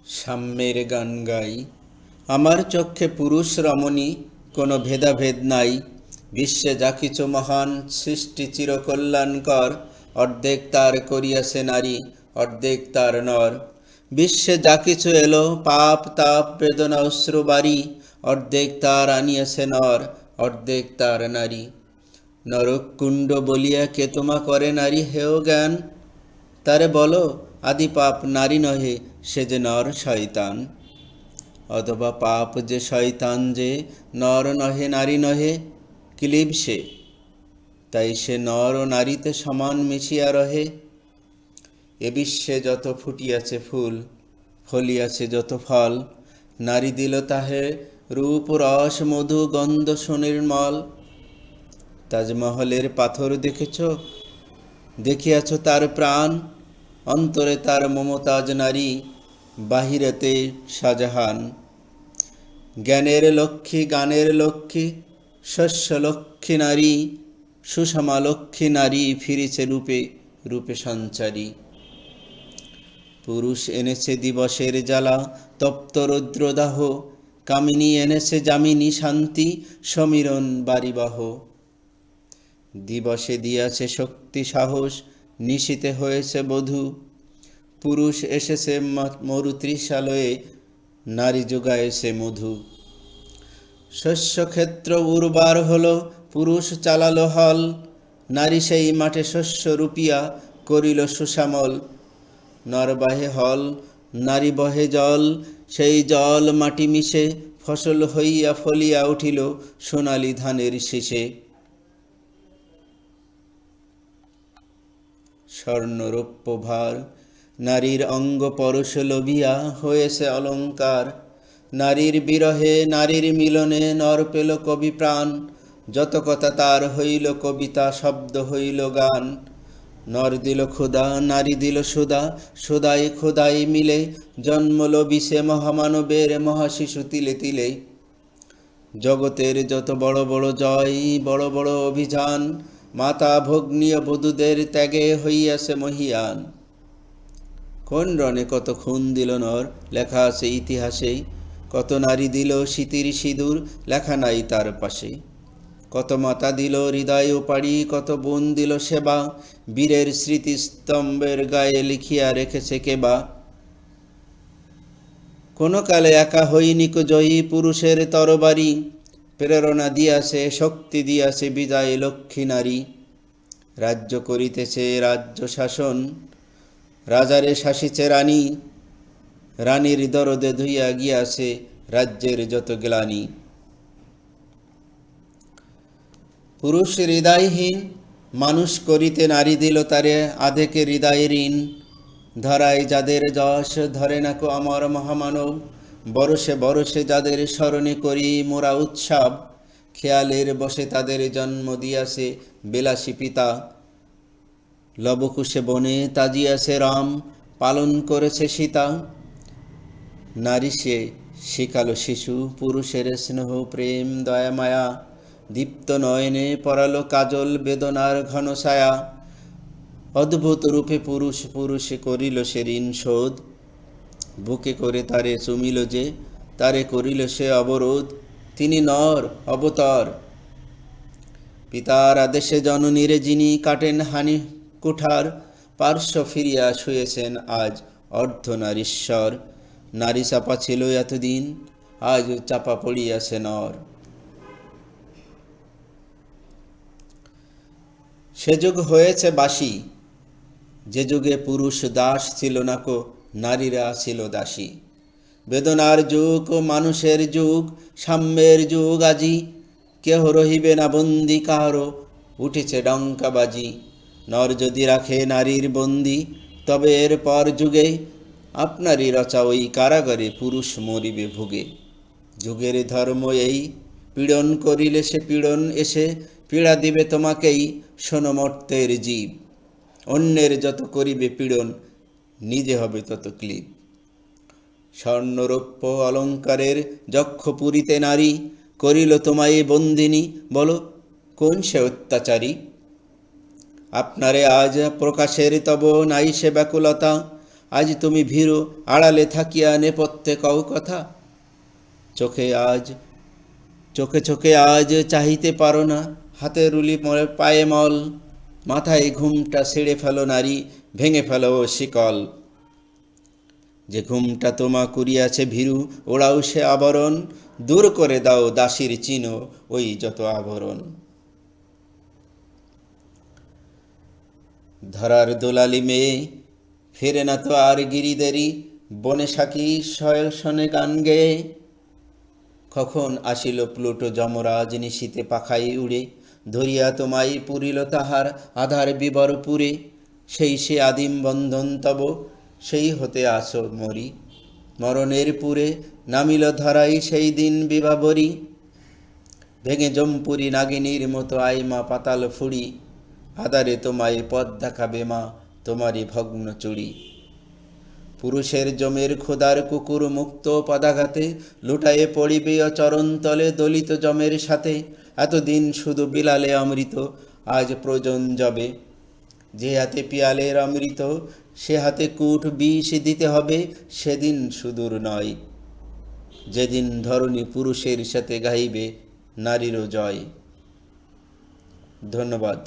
সাম্যের গান গাই। আমার চক্ষে পুরুষ রমণী, কোনো ভেদাভেদ নাই। বিশ্বে যা কিছু মহান সৃষ্টি চিরকল্যাণকর, অর্ধেক তার করিয়াছে নারী, অর্ধেক তার নর। বিশ্বে যা কিছু এলো পাপ তাপ বেদনা অশ্রু বাড়ি, অর্ধেক তার আনিয়াছে নর, অর্ধেক তার নারী। নরকুণ্ড বলিয়া কে তোমা করে নারী হেয় জ্ঞান, তারে বলো আদি পাপ নারী নহে, সে যে নর শয়তান। অথবা পাপ যে শয়তান যে, নর নহে নারী নহে, ক্লীব সে, তাই সে নর ও নারীতে সমান মিশিয়া রহে। এ বিশ্বে যত ফুটিয়াছে ফুল, ফলিয়াছে যত ফল, নারী দিল তাহে রূপ রস মধু গন্ধ সুনির্মল। তাজমহলের পাথর দেখেছ, দেখিয়াছ তার প্রাণ, অন্তরে তার মমতাজ নারী, বাহিরেতে শাহজাহান। জ্ঞানের লক্ষ্মী গানের লক্ষ্মী শস্য লক্ষ্মী নারী, সুষমা লক্ষ্মী নারী ফিরেছে রূপে রূপে সঞ্চারী। পুরুষ এনেছে দিবসের জ্বালা তপ্ত রৌদ্রদাহ, কামিনী এনেছে যামিনী শান্তি সমীরণ বারিবাহ। দিবসে দিয়াছে শক্তি সাহস, নিশীতে হয়েছে বধূ, পুরুষ এসেছে মরুতৃষালয়ে, নারী যোগায়েছে মধু। শস্যক্ষেত্র উর্বার হলো, পুরুষ চালালো হল, নারী সেই মাঠে শস্য রূপিয়া করিল সুশ্যামল। নর বাহে হল, নারী বহে জল, সেই জল মাটি মিশে ফসল হইয়া ফলিয়া উঠিল সোনালি ধানের শীষে। স্বর্ণরৌপ্য ভার, নারীর অঙ্গ পরশ লোভিয়া হয়েছে অলঙ্কার। নারীর বিরহে নারীর মিলনে নর পেল কবি প্রাণ, যত কথা তার হইল কবিতা শব্দ হইল গান। নর দিল ক্ষুধা নারী দিল সুধা, সুধাই ক্ষুধাই মিলে জন্মল বিষে মহামানবের মহাশিশু তিলে তিলে। জগতের যত বড় বড় জয় বড় বড় অভিযান, মাতা ভগ্নীয় বধূদের ত্যাগে হইয়াছে মহিয়ান। কোন রণে কত খুন দিল নর, লেখা আছে ইতিহাসে, কত নারী দিল শীতির সিঁদুর, লেখা নাই তার পাশে। কত মাতা দিল হৃদয় উপাড়ি, কত বোন দিল সেবা, বীরের স্মৃতিস্তম্ভের গায়ে লিখিয়া রেখেছে কেবা। কোন কালে একা হইনিক জয়ী পুরুষের তরবারি, প্রেরণা দিয়াছে শক্তি দিয়াছে বিজয় লক্ষ্মী নারী। রাজ্য করিতেছে রাজ্য শাসন, রাজারে শাসিছে রানী, রানীর দরদে ধুইয়া গিয়াছে রাজ্যের যত গ্লানি। পুরুষ হৃদয়হীন মানুষ করিতে নারী দিল তারে আধেকে হৃদয় ঋণ। ধরায় যাদের যশ ধরে নাকো আমার মহামানব, বরষে বরষে যাদের স্মরণে করি মোরা উৎসব। খেয়ালের বসে তাদের জন্ম দিয়াছে বিলাসী পিতা, লবকুশে বনে তাজিয়াছে রাম, পালন করেছে সীতা। নারী সে শিখালো শিশু পুরুষের স্নেহ প্রেম দয়া মায়া, দীপ্ত নয়নে পরালো কাজল বেদনার ঘন ছায়া। অদ্ভুত রূপে পুরুষ পুরুষে করিল সে ঋণ শোধ, বুকে করে তারে চুমিল যে, তারে করিল সে অবরোধ। তিনি নর অবতর, পিতার আদেশে জননীরে যিনি কাটেন হানি কুঠার, পার্শ্ব ফিরিয়া শুয়েছেন আজ অর্ধনারীশ্বর। নারী চাপা ছিল এতদিন, আজ চাপা পড়িয়াছে নর। সে যুগ হয়েছে বাসি, যে যুগে পুরুষ দাস ছিল নাকো, নারীরা ছিল দাসী। বেদনার যুগ ও মানুষের যুগ, সাম্যের যুগ আজি, কেহ রহিবে না বন্দি কাহারো, উঠেছে ডঙ্কাবাজি। নর যদি রাখে নারীর বন্দি, তবে এর পর যুগে আপনারই রচা ওই কারাগারে পুরুষ মরিবে ভুগে। যুগের ধর্ম এই, পীড়ন করিলে সে পীড়ন এসে পীড়া দিবে তোমাকেই, শোনো মর্তের জীব। অন্যের যত করিবে পীড়ন, নিজে হবে তত ক্লীব। স্বর্ণরৌপ্য অলঙ্কারের যক্ষ পুরীতে নারী, করিল তোমায় বন্দিনী, বলো কোন সে অত্যাচারী। আপনারে আজ প্রকাশের তব নাই সে ব্যাকুলতা, আজ তুমি ভীরু আড়ালে থাকিয়া নেপথ্যে কও কথা। চোখে চোখে আজ চাহিতে পারো না, হাতে রুলি পায়ে মল, মাথায় ঘুমটা ছেড়ে ফেলো নারী, ভেঙে ফেলো শিকল। যে ঘুমটা তোমা করিয়াছে ভীরু, ওড়াও সে আবরণ, দূর করে দাও দাসীর চিহ্ন ওই যত আভরণ। ধরার দোলালি মেয়ে ফেরে না তো আর গিরিদেরি, বনে সাকি শয়সনে গান গেয়ে। কখন আসিল প্লুটো যমরাজ নিশীতে পাখাই উড়ে, ধরিয়া তোমায় পুরিল তাহার আধার বিবরপুরে। সেই সে আদিম বন্ধন তব, সেই হতে আসো মরি, মরণের পুরে নামিল ধরাই সেই দিন বিভাবরী। ভেঙে জম্পুরি নাগিনীর মতো আইমা পাতাল ফুড়ি, আদারে তোমায় পথ দেখাবে মা তোমারই ভগ্ন চুড়ি। পুরুষের জমের খোদার কুকুর মুক্ত পদাঘাতে, লুটায়ে পড়িবে চরণতলে দলিত জমের সাথে। এতদিন শুধু বিলালে অমৃত, আজ প্রয়োজন যাবে। যে হাতে পিয়ালের অমৃত, সে হাতে কূট বিষ দিতে হবে, সেদিন সুদূর নয়, যেদিন ধরণী পুরুষের সাথে গাইবে নারীরও জয়। ধন্যবাদ।